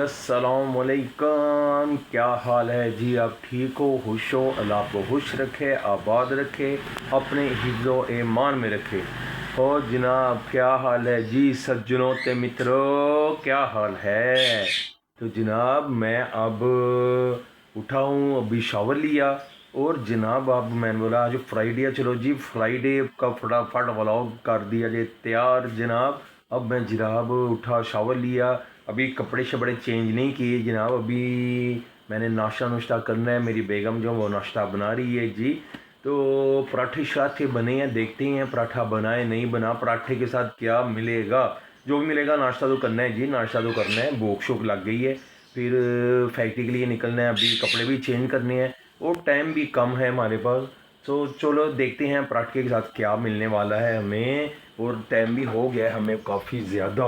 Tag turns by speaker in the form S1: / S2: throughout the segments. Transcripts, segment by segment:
S1: अस्सलाम वालेकुम। क्या हाल है जी? आप ठीक हो, खुश हो? अल्लाह आपको खुश रखे, आबाद रखे, अपने हिफ्ज़ो ईमान में रखे। और जनाब क्या हाल है जी सज्जनों ते मित्रों, क्या हाल है? तो जनाब मैं अब उठा हूँ, अभी शावर लिया और जनाब अब मैंने बोला आज फ्राइडे है, चलो जी फ्राइडे का फटाफट व्लॉग कर दिया जाए तैयार जनाब। अब मैं जनाब उठा, शावर लिया, अभी कपड़े शपड़े चेंज नहीं किए जनाब। अभी मैंने नाश्ता नुश्ता करना है, मेरी बेगम जो वो नाश्ता बना रही है जी। तो पराठे शाठे बने हैं, देखते हैं पराठा बनाए नहीं बना, पराठे के साथ क्या मिलेगा, जो भी मिलेगा नाश्ता तो करना है जी, नाश्ता तो करना है। भूख शूख लग गई है, फिर फैक्ट्री के लिए निकलना है, अभी कपड़े भी चेंज करने हैं और टाइम भी कम है हमारे पास। तो चलो देखते हैं पराठे के साथ क्या मिलने वाला है हमें। और टाइम भी हो गया है हमें काफ़ी ज़्यादा,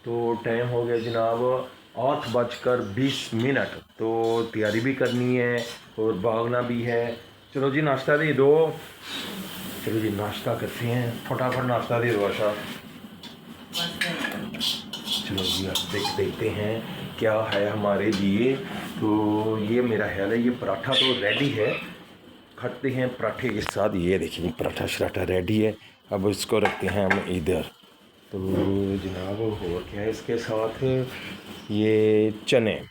S1: तो टाइम हो गया जनाब 8:20। तो तैयारी भी करनी है और भागना भी है। चलो जी नाश्ता दे दो, चलो जी नाश्ता करते हैं, फटाफट नाश्ता दे दो आशा। चलो जी आप देखते हैं क्या है हमारे लिए। तो ये मेरा ख्याल है ये पराठा तो रेडी है, खाते हैं पराठे के साथ। ये देखिए पराठा शराठा रेडी है, अब इसको रखते हैं हम इधर। तो जनाब और क्या है इसके साथ, ये चने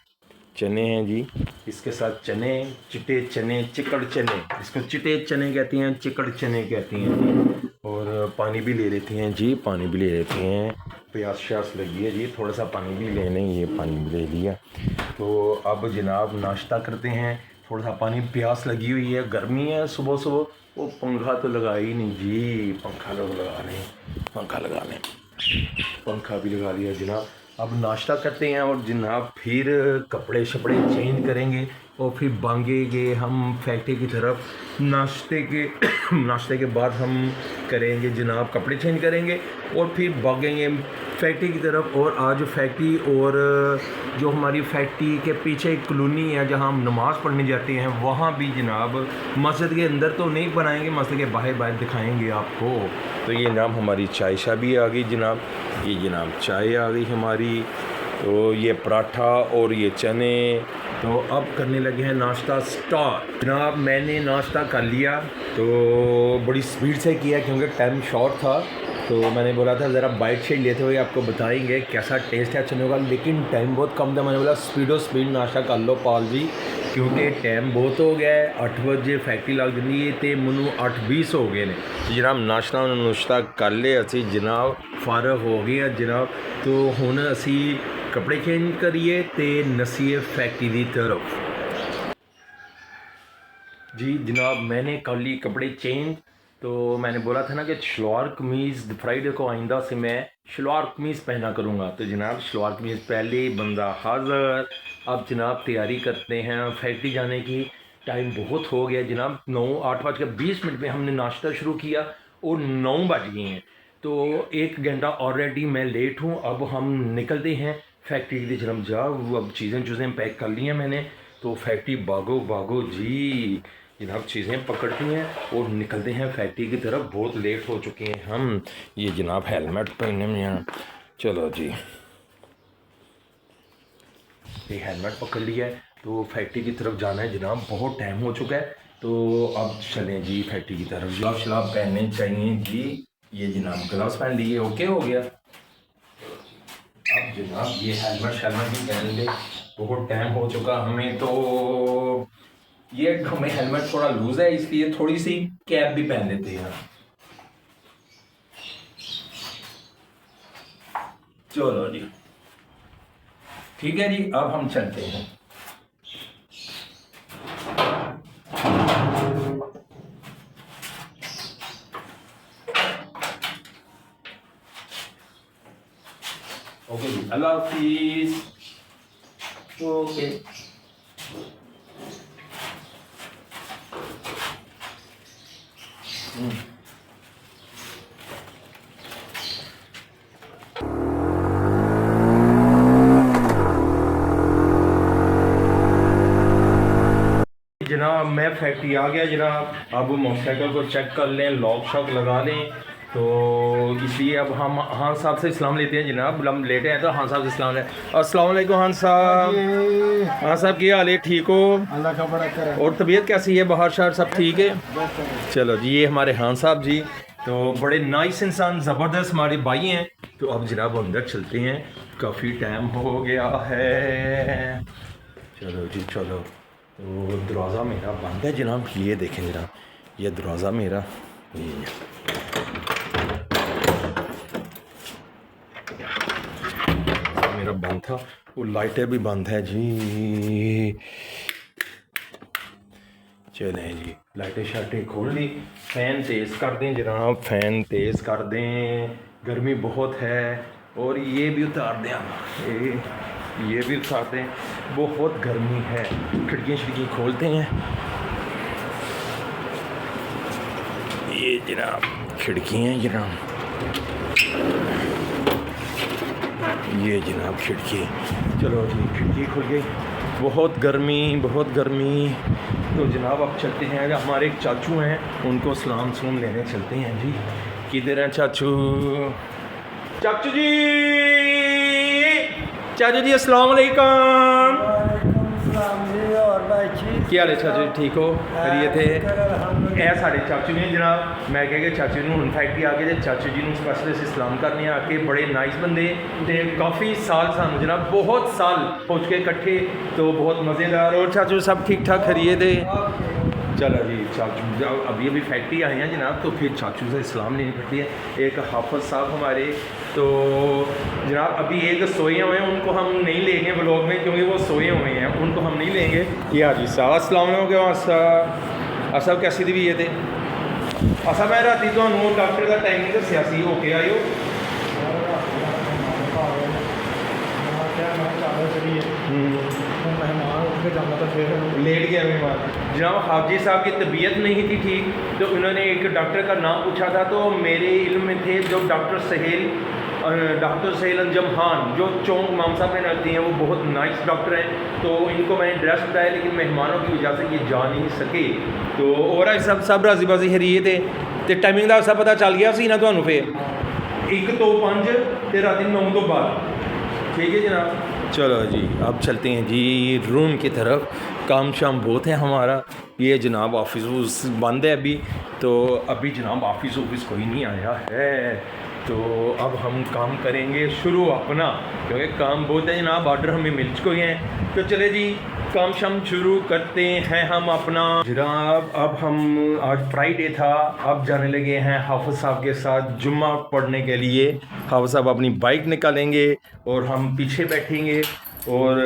S1: चने हैं जी, इसके साथ चने, चिटे चने, चिकड़ चने, इसको चिटे चने कहती हैं, चिकड़ चने कहती हैं जी। और पानी भी ले लेते हैं जी, पानी भी ले लेते हैं, प्यास श्यास लगी है जी, थोड़ा सा पानी भी ले लें, ये पानी भी ले लिया। तो अब जनाब नाश्ता करते हैं, थोड़ा सा पानी, प्यास लगी हुई है, गर्मी है सुबह सुबह, वो पंखा तो लगा ही नहीं जी, पंखा लोग लगा लें, पंखा लगा लें, पंखा भी लगा लिया जनाब। अब नाश्ता करते हैं और जनाब फिर कपड़े शपड़े चेंज करेंगे और फिर भागेंगे हम फैक्ट्री की तरफ। नाश्ते के बाद हम करेंगे जनाब, कपड़े चेंज करेंगे और फिर भागेंगे फैक्ट्री की तरफ। और आज फैक्ट्री, और जो हमारी फैक्ट्री के पीछे एक कॉलोनी है जहां हम नमाज़ पढ़ने जाते हैं, वहां भी जनाब, मस्जिद के अंदर तो नहीं बनाएंगे, मस्जिद के बाहर बाहर दिखाएंगे आपको। तो ये जनाब हमारी चाय शा भी आ गई जनाब, ये जनाब चाय आ गई हमारी। तो ये पराठा और ये चने। तो अब करने लगे हैं नाश्ता स्टार्ट जनाब। मैंने नाश्ता कर लिया, तो बड़ी स्पीड से किया क्योंकि टाइम शॉर्ट था। तो मैंने बोला था ज़रा बाइट शेट लेते हुए आपको बताएंगे कैसा टेस्ट है चने का, लेकिन टाइम बहुत कम था। मैंने बोला स्पीडो स्पीड नाश्ता कर लो पाल जी, क्योंकि टाइम बहुत हो गया है, 8 बजे फैक्ट्री लग जाती है, तो मैनू 8:20 हो गए ने जनाब। नाश्ता नुश्ता कर ले असी जनाब, फारग हो गए जनाब। तो हुण असी कपड़े चेंज करिए ते नसीए फैक्ट्री की तरफ जी जनाब। मैंने कर ली कपड़े चेंज। तो मैंने बोला था ना कि शलवार कमीज़ फ्राइडे को आइंदा से मैं शलवार कमीज़ पहना करूँगा। तो जनाब शलवार कमीज़ पहले बंदा हाज़र। अब जनाब तैयारी करते हैं फैक्ट्री जाने की। टाइम बहुत हो गया जनाब, 8:20 में हमने नाश्ता शुरू किया और 9 बज गए हैं। तो 1 घंटा ऑलरेडी मैं लेट हूँ। अब हम निकलते हैं फैक्ट्री की जनाब। जाओ अब चीज़ें पैक कर ली हैं मैंने, तो फैक्ट्री भागो भागो जी जनाब, चीज़ें पकड़ती हैं और निकलते हैं फैक्ट्री की तरफ। बहुत लेट हो चुके हैं हम। ये जनाब हेलमेट पहनने में यहाँ, चलो जी ये हेलमेट पकड़ लिया है, तो फैक्ट्री की तरफ जाना है जनाब, बहुत टाइम हो चुका है। तो अब चलें जी फैक्ट्री की तरफ। ग्लव्स शलाब पहनने चाहिए जी, ये जनाब ग्लव्स पहन लिए, ओके हो गया। अब जनाब ये हेलमेट भी पहन ले, बहुत टाइम हो चुका हमें। तो ये हमें हेलमेट थोड़ा लूज है, इसलिए थोड़ी सी कैप भी पहन लेते हैं। चलो जी ठीक है जी, अब हम चलते हैं। ओके जी, अल्लाह हाफिज। ओके जनाब, मैं फैक्ट्री आ गया जनाब। अब मोटरसाइकिल को चेक कर लें, लॉक शॉक लगा लें तो इसलिए अब हम हान साहब से इस्लाम लेते हैं जनाब। हम लेटे हैं तो हान साहब से इस्लाम लें। अस्सलाम वालेकुम हान साहब। हान साहब की हाल है? ठीक हो?
S2: अल्लाह का बड़ा करे।
S1: और तबीयत कैसी है? बाहर शहर सब ठीक है? चलो जी, ये हमारे हान साहब जी तो बड़े नाइस इंसान, ज़बरदस्त हमारे भाई हैं। तो अब जनाब अंदर चलते हैं, काफ़ी टाइम हो गया है। चलो जी चलो। तो दरवाज़ा मेरा बंद है जनाब, ये देखें जनाब, ये दरवाज़ा मेरा ये मेरा बंद था, वो लाइटें भी बंद है जी। चलें जी, लाइटें शाइटें खोल ली, फ़ैन तेज़ कर दें जनाब, फ़ैन तेज़ कर दें, गर्मी बहुत है। और ये भी उतार दें हम, ये भी उतार दें, बहुत गर्मी है। खिड़कियाँ खोलते हैं, ये जनाब खिड़की हैं जनाब, ये जनाब खिड़की। चलो जी, खिड़की खुल गई, बहुत गर्मी बहुत गर्मी। तो जनाब अब चलते हैं, हमारे एक चाचू हैं, उनको सलाम सलाम लेने चलते हैं जी। किधर हैं चाचू? चाचू जी, चाचू जी अस्सलाम वालेकुम। क्या हाल है चाचू जी, ठीक हो? खैरियत है? ਇਹ ਸਾਡੇ ਚਾਚੂ ਨੇ ਜਨਾਬ। ਮੈਂ ਕਹਿ ਕੇ ਚਾਚੂ ਨੂੰ ਹੁਣ ਫੈਕਟਰੀ ਆ ਕੇ ਤੇ ਚਾਚੂ ਜੀ ਨੂੰ ਸਪੈਸ਼ਲ ਅਸੀਂ ਸਲਾਮ ਕਰਨੇ ਆ ਕੇ, ਬੜੇ ਨਾਈਸ ਬੰਦੇ ਤੇ ਕਾਫੀ ਸਾਲ ਸਾਨੂੰ ਜਨਾਬ, बहुत साल पहुँच के इकट्ठे, तो बहुत मज़ेदार। और चाचू सब ठीक ठाक खैरियत है? चलो जी चाचू, अभी अभी फैक्ट्री आए हैं जनाब, तो फिर चाचू से इस्लाम लेनी पड़ती है। एक हाफिज़ साहब हमारे, तो जनाब अभी एक सोए हुए हैं, उनको हम नहीं लेंगे व्लॉग में क्योंकि वो सोए हुए हैं, उनको हम नहीं लेंगे। या जी साहब अस्सलाम वालेकुम। सब कैसी तबीयत है? अच्छा मैं राती तो डॉक्टर का टाइमिंग दसिया सी, होके आयो। लेट गया मेहमान जनाब। हाजी साहब की तबीयत नहीं थी ठीक, तो उन्होंने एक डॉक्टर का नाम पूछा था, तो मेरे इल्म में थे जो डॉक्टर सहेल अंजम खान, जो चौंक माम साहब में रहती हैं, वो बहुत नाइस डॉक्टर हैं। तो इनको मैंने एड्रेस बताया, लेकिन मेहमानों की वजह से ये जा नहीं सके। तो और सब राजी बाजी हरीए थे टाइमिंग का सब पता चल गया सी ना ਤੁਹਾਨੂੰ फिर 1 ਤੋਂ 5 ਤੇ रात 9 ਤੋਂ 12। ठीक है जनाब। चलो जी अब चलते हैं जी रूम की तरफ। काम शाम बहुत है हमारा। ये जनाब ऑफिस बंद है अभी, तो अभी जनाब ऑफिस कोई नहीं आया है, तो अब हम काम करेंगे शुरू अपना, क्योंकि काम बहुत है जनाब, ऑर्डर हमें मिल चुके हैं। तो चले जी काम शाम शुरू करते हैं हम अपना जनाब। अब हम आज फ्राइडे था, अब जाने लगे हैं हाफिज़ साहब के साथ जुम्मा पढ़ने के लिए। हाफिज़ साहब अपनी बाइक निकालेंगे और हम पीछे बैठेंगे और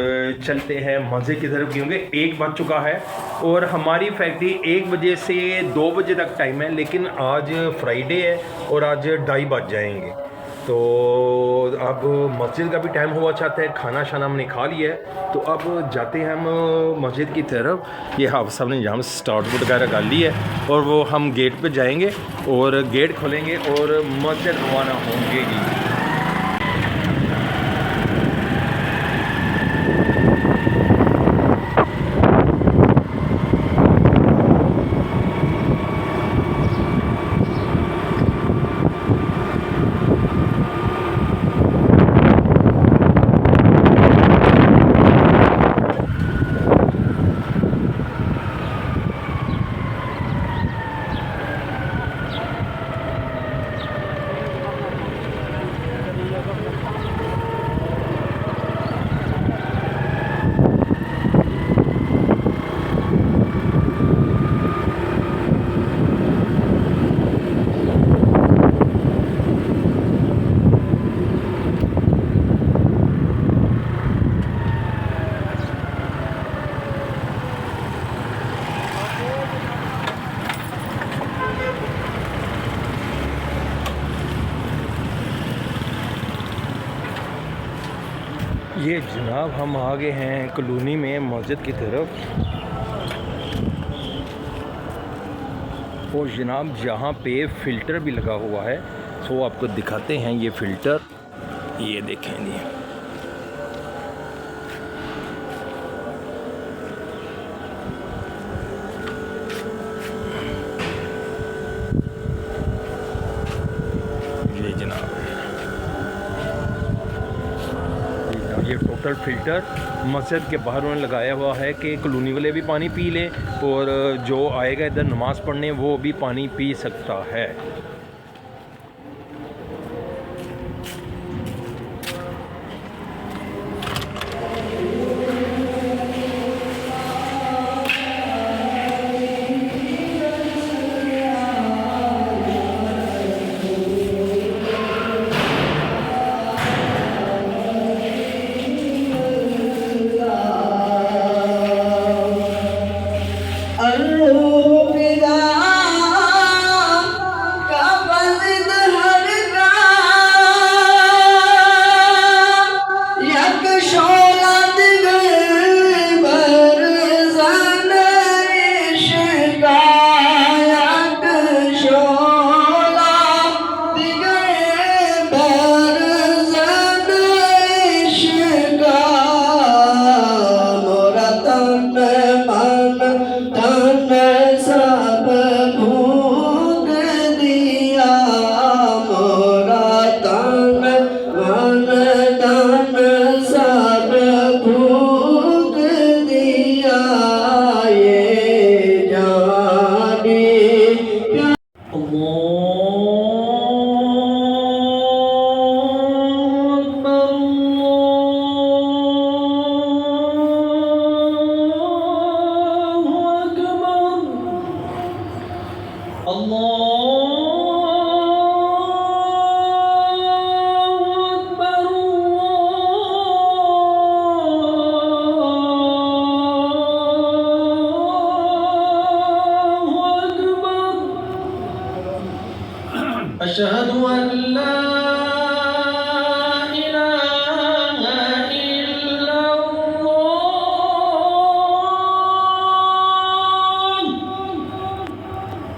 S1: चलते हैं मज़े की तरफ, क्योंकि 1 बज चुका है और हमारी फैक्ट्री 1 बजे से 2 बजे तक टाइम है, लेकिन आज फ्राइडे है और आज 2:30 बज जाएंगे। तो अब मस्जिद का भी टाइम हुआ चाहता है, खाना शाना हमने खा लिया है, तो अब जाते हैं हम मस्जिद की तरफ। ये हाफिज़ साहब ने यहाँ स्टार्ट वगैरह कर ली है और वो हम गेट पे जाएंगे और गेट खोलेंगे और मस्जिद रवाना होंगे जी। ये जनाब हम आ गए हैं कॉलोनी में मस्जिद की तरफ, और जनाब यहाँ पे फ़िल्टर भी लगा हुआ है, तो आपको दिखाते हैं ये फ़िल्टर, ये देखें जी। वाटर फ़िल्टर मस्जिद के बाहर उन्होंने लगाया हुआ है कि कॉलोनी वाले भी पानी पी लें और जो आएगा इधर नमाज़ पढ़ने वो भी पानी पी सकता है।
S2: अशहदु अन ला इलाहा इल्लल्लाह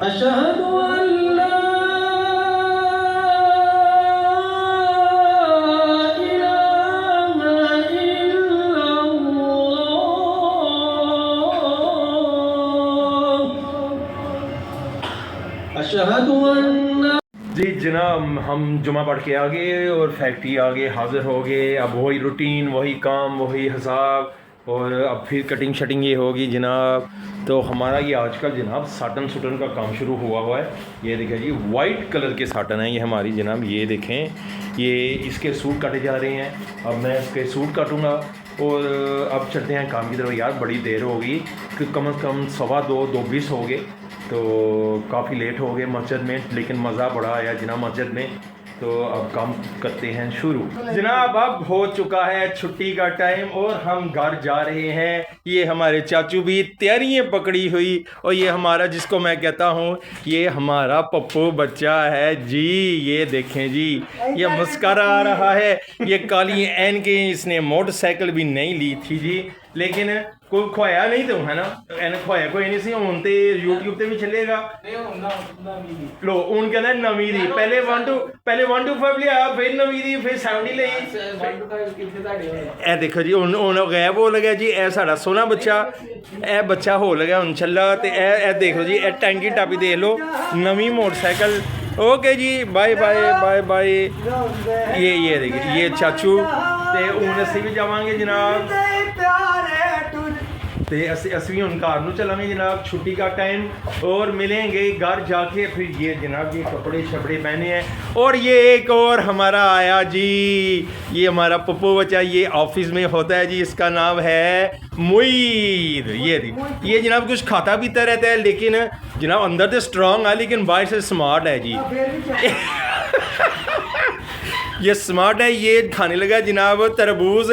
S2: अशहदु अन ला इलाहा इल्लल्लाह अशहदु अन
S1: जी जनाब, हम जुमा पढ़ के आ गए और फैक्ट्री आ गए, हाज़िर हो गए। अब वही रूटीन, वही काम, वही हिसाब, और अब फिर कटिंग शटिंग ये होगी जनाब। तो हमारा ये आजकल जनाब साटन सुटन का काम शुरू हुआ है। ये देखें जी, वाइट कलर के साटन हैं ये हमारी जनाब। ये देखें, ये इसके सूट काटे जा रहे हैं। अब मैं इसके सूट काटूँगा और अब चलते हैं काम की तरफ। यार बड़ी देर हो गई कि कम से कम 2:15 हो गए, तो काफ़ी लेट हो गए मस्जिद में, लेकिन मज़ा बड़ा आया जनाब मस्जिद में। तो अब काम करते हैं शुरू जनाब। अब हो चुका है छुट्टी का टाइम और हम घर जा रहे हैं। ये हमारे चाचू भी तैयारियां पकड़ी हुई, और ये हमारा, जिसको मैं कहता हूँ, ये हमारा पप्पू बच्चा है जी। ये देखें जी, ये मुस्करा आ रहा है। ये काली एन के इसने मोटरसाइकिल भी नहीं ली थी जी, लेकिन कोई खोया नहीं तो है ना, एन खोया कोई नहीं सी। हूँ तो यूट्यूब पे भी चलेगा। लो हूँ कहना नवी दी, पहले 1 to 5 लिया, फिर नवी दी, फिर 70 ली। ए देखो जी, हूँ गैब हो लगा जी। ए साड़ा सोहना बच्चा, ए बच्चा हो लगा हूँ छला। तो ए देखो जी, ए टैंकी टापी देख लो, नवी मोटरसाइकिल। ओके जी, बाय बाय बाय बाय। ये देखिए, ये चाचू ते हूँ असी भी जावांगे जनाब। तो असी हूँ घर नूं चलांगे जनाब, छुट्टी का टाइम, और मिलेंगे घर जाके। फिर ये जनाब ये कपड़े शपड़े पहने हैं। और ये एक और हमारा आया जी, ये हमारा पप्पू बच्चा, ये ऑफिस में होता है जी। इसका नाम है मुईद। ये जनाब कुछ खाता पीता रहता है, लेकिन जनाब अंदर तो स्ट्रॉन्ग है, लेकिन बाहर से स्मार्ट है जी। ये स्मार्ट है। ये खाने लगा जनाब तरबूज,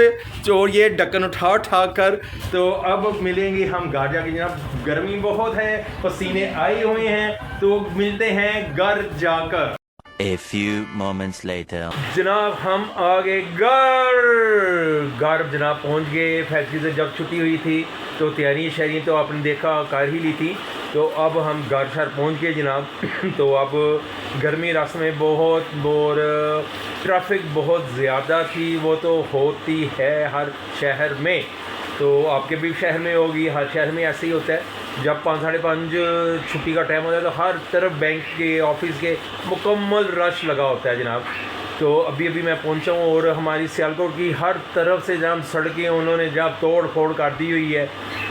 S1: और ये ढक्कन उठा कर। तो अब मिलेंगे हम घर जाके जनाब। गर्मी बहुत है, पसीने आए हुए हैं, तो मिलते हैं घर जाकर।
S3: A few moments later.
S1: जनाब हम आ गए घर जनाब पहुंच गए। फैक्ट्री से जब छुट्टी हुई थी तो तैयारी शहरी तो आपने देखा कर ही ली थी। तो अब हम घर शहर पहुंच गए जनाब। तो अब गर्मी रास्ते में बहुत, और ट्रैफिक बहुत ज़्यादा थी। वो तो होती है हर शहर में, तो आपके भी शहर में होगी, हर शहर में ऐसे ही होता है। जब 5 साढ़े 5 छुट्टी का टाइम होता है तो हर तरफ बैंक के ऑफिस के मुकम्मल रश लगा होता है जनाब। तो अभी अभी मैं पहुंचा हूँ और हमारी सियालकोट की हर तरफ से जहाँ सड़कें उन्होंने जहाँ तोड़ फोड़ कर दी हुई है,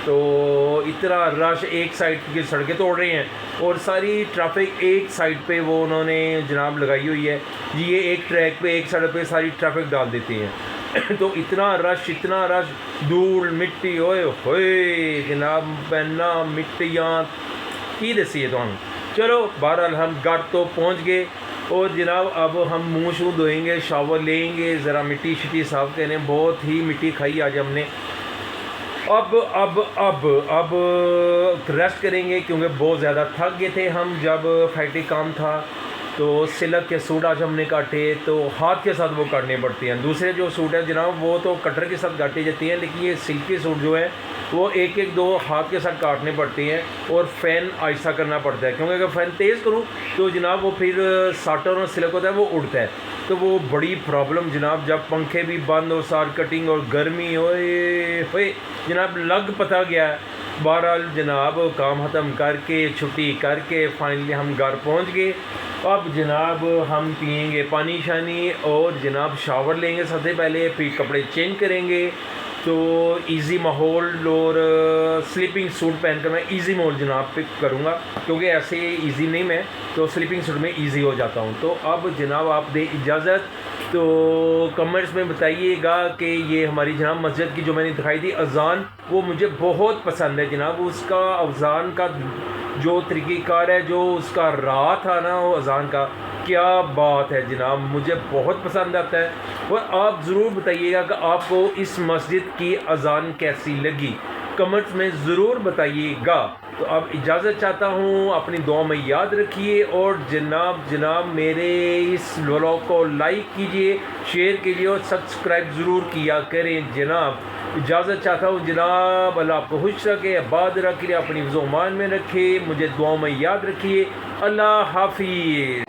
S1: तो इतना रश, एक साइड की सड़कें तोड़ रहे हैं और सारी ट्रैफिक एक साइड पे वो उन्होंने जनाब लगाई हुई है जी। ये एक ट्रैक पे, एक सड़क पे सारी ट्रैफिक डाल देते हैं तो इतना रश, धूल मिट्टी, ओए होए जनाब, पहना मिट्टियाँ की दसी है। तो हम चलो बहरहाल हम घर तो पहुँच गए और जनाब अब हम मुँह शूँ धोएंगे, शावर लेंगे, ज़रा मिट्टी शिट्टी साफ़ करें, बहुत ही मिट्टी खाई आज हमने। अब रेस्ट करेंगे क्योंकि बहुत ज़्यादा थक गए थे हम जब फैक्ट्री काम था। तो सिलक के सूट आज हमने काटे तो हाथ के साथ वो काटने पड़ते हैं। दूसरे जो सूट है जनाब वो तो कटर के साथ काटे जाते हैं, लेकिन ये सिल्की सूट जो है वो एक एक दो हाथ के साथ काटने पड़ते हैं और फ़ैन आहिस्ता करना पड़ता है, क्योंकि अगर फ़ैन तेज़ करूँ तो जनाब वो फिर साटन और सिलक होता है वो उड़ता है, तो वो बड़ी प्रॉब्लम जनाब। जब पंखे भी बंद और सार कटिंग और गर्मी होए जनाब लग पता गया। बहरहाल जनाब काम ख़त्म करके छुट्टी करके फाइनली हम घर पहुंच गए। अब जनाब हम पियेंगे पानी शानी और जनाब शावर लेंगे सबसे पहले, फिर कपड़े चेंज करेंगे। तो इजी माहौल और स्लीपिंग सूट पहनकर मैं इजी माहौल जनाब पिक करूँगा, क्योंकि ऐसे इजी नहीं मैं तो स्लीपिंग सूट में इजी हो जाता हूँ। तो अब जनाब आप दे इजाज़त, तो कमेंट्स में बताइएगा कि ये हमारी जनाब मस्जिद की जो मैंने दिखाई थी अज़ान, वो मुझे बहुत पसंद है जनाब। उसका अज़ान का जो तरीक़ेकार है, जो उसका राह था ना वो अज़ान का, क्या बात है जनाब, मुझे बहुत पसंद आता है। और आप ज़रूर बताइएगा कि आपको इस मस्जिद की अज़ान कैसी लगी, कमेंट्स में ज़रूर बताइएगा। तो अब इजाज़त चाहता हूँ, अपनी दुआ में याद रखिए और जनाब मेरे इस व्लॉग को लाइक कीजिए, शेयर कीजिए और सब्सक्राइब ज़रूर किया करें जनाब। इजाज़त चाहता हूँ जनाब, अल्लाह आपको खुश रखे, आबाद रखे, अपनी ज़ुबान में रखे, मुझे दुआ में याद रखिए। अल्लाह हाफिज़।